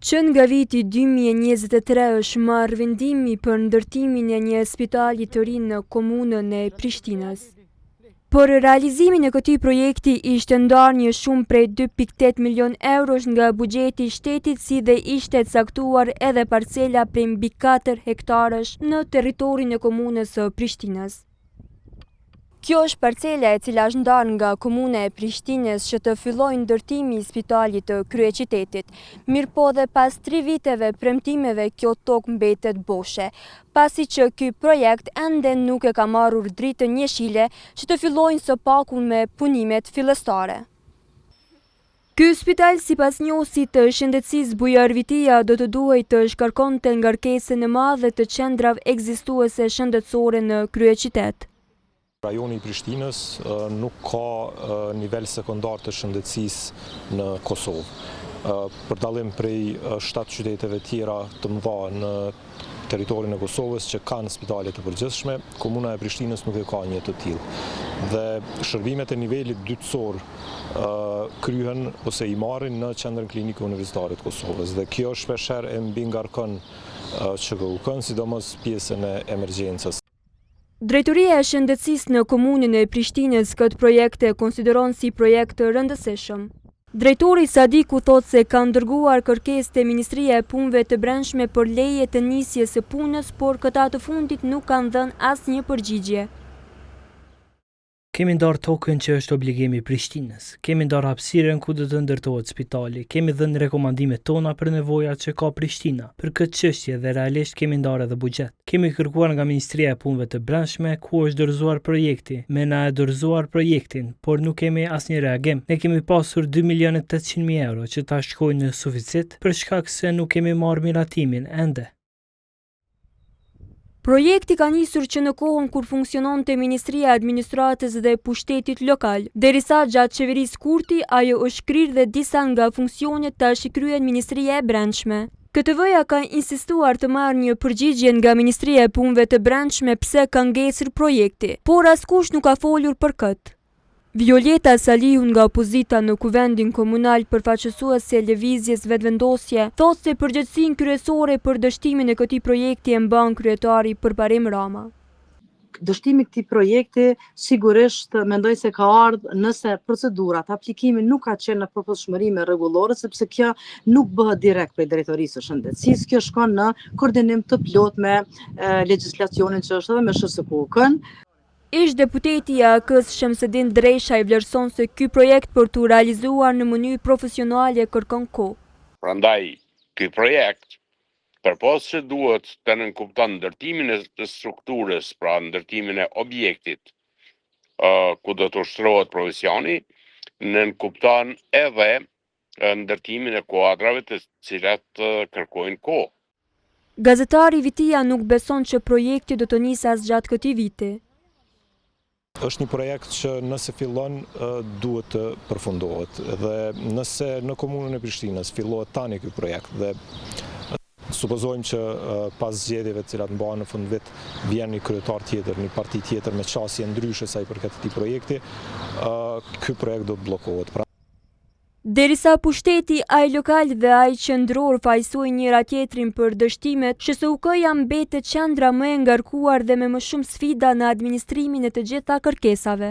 Që nga viti 2023 është marrë vendimi për ndërtimin e një spitali të ri në komunën e Prishtinës. Për realizimin e këtij projekti ishte ndarë një shumë prej 2.8 milion eurosh nga buxheti i shtetit, si dhe ishte caktuar edhe parcela prej mbi 4 hektarësh në territorin e komunës së Prishtinës. Kjo është parcela e cila është ndarë nga komuna e Prishtinës që të fillojë ndërtimi i spitalit të kryeqytetit. Mirëpo dhe pas 3 viteve premtimeve kjo tokë mbetet boshe, pasi që ky projekt ende nuk e ka marrur dritën njëshile që të fillojnë së paku me punimet fillestare. Ky spital, sipas njohësit të shëndetësisë Bujar Vitia, do të duhej të shkarkonte ngarkesën e madhe të qendrave ekzistuese shëndetësore në kryeqytet. Rajoni i Prishtinës nuk ka nivel sekondar të shëndetësisë në Kosovë. Për dallim prej 7 qyteteve tjera të mëdha në territorin e Kosovës që kanë spitale të përgjithshme, komuna e Prishtinës nuk e ka një të tillë. Dhe shërbimet e nivelit dytësor kryhen ose i marrin në Qendrën Klinike Universitare të Kosovës. Dhe kjo shpeshherë e mbi ngarkon ÇKU-n, sidomos pjesën e emergjencës. Drejtoria e shëndetësisë në komunën e Prishtinës këtë projekt e konsideron si projekt të rëndësishëm. Drejtori Sadiku thotë se ka dërguar kërkesë te Ministria e Punëve të Brendshme për leje të nisjes së punës, por këta të fundit nuk kanë dhënë asnjë përgjigje. Kemi ndarë tokën që është obligimi i Prishtinës, kemi ndarë hapësirën ku do të ndërtohet spitali, kemi dhënë rekomandimet tona për nevojat që ka Prishtina. Për këtë çështje dhe realisht kemi ndarë edhe buxhet. Kemi kërkuar nga Ministria e Punëve të Brendshme ku është dorëzuar projekti, me na e dorëzuar projektin, por nuk kemi asnjë reagim. Ne kemi pasur 2.800.000 euro që ta shkojnë në suficit për shkak se nuk kemi marrë miratimin ende. Projekti ka nisur që në kohën kur funksiononte Ministria e Administratës dhe Pushtetit Lokal, derisa gjatë qeverisë Kurti ajo është kryer dhe disa nga funksionet tash i kryen Ministria e Brendshme. KTV-ja ka insistuar të marrë një përgjigje nga Ministria e Punëve të Brendshme pse ka ngesur projekti, por askush nuk ka folur për këtë. Violeta Salihu nga opozita në Kuvendin Komunal, përfaqësuese e lëvizjes vetëvendosje, thotë se përgjegjësinë kryesore për dështimin e këtij projekti e mban kryetari Përparim Rama. Dështimi i këtij projekti sigurisht mendoj se ka ardhur nëse procedurat, aplikimi nuk ka qenë në përputhshmëri rregullore, sepse kjo nuk bëhet direkt prej drejtorisë së shëndetësisë, kjo shkon në koordinim të plot me legjislacionin që është edhe me SHSKU-n. Ish deputeti i AK-s Shamsedin Dresha i vlerëson se ky projekt për tu realizuar në mënyrë profesionale kërkon kohë. Prandaj, ky projekt, përpos që duhet të nënkupton ndërtimin e strukturës, pra ndërtimin e objektit, ku do të ushtrohet profesioni, nënkupton edhe ndërtimin e kuadrave të cilat kërkojnë kohë. Gazetari Vitia nuk beson që projekti do të nisë as gjatë këtij viti. Është një projekt që nëse fillon duhet të përfundohet dhe nëse në komunën e Prishtinës fillohet tani ky projekt dhe supozojmë që pas zgjedhjeve të cilat mbahen në fund vit vjen një kryetar tjetër, një parti tjetër me qasje ndryshe sa i përket këtij projekti, ky projekt do të bllokohet. Derisa pushteti ai lokal dhe ai qendror fajsojnë njëra tjetrin për dështimet, SHSUK-ja mbetet qendra më e ngarkuar dhe me më shumë sfida në administrimin e të gjitha kërkesave.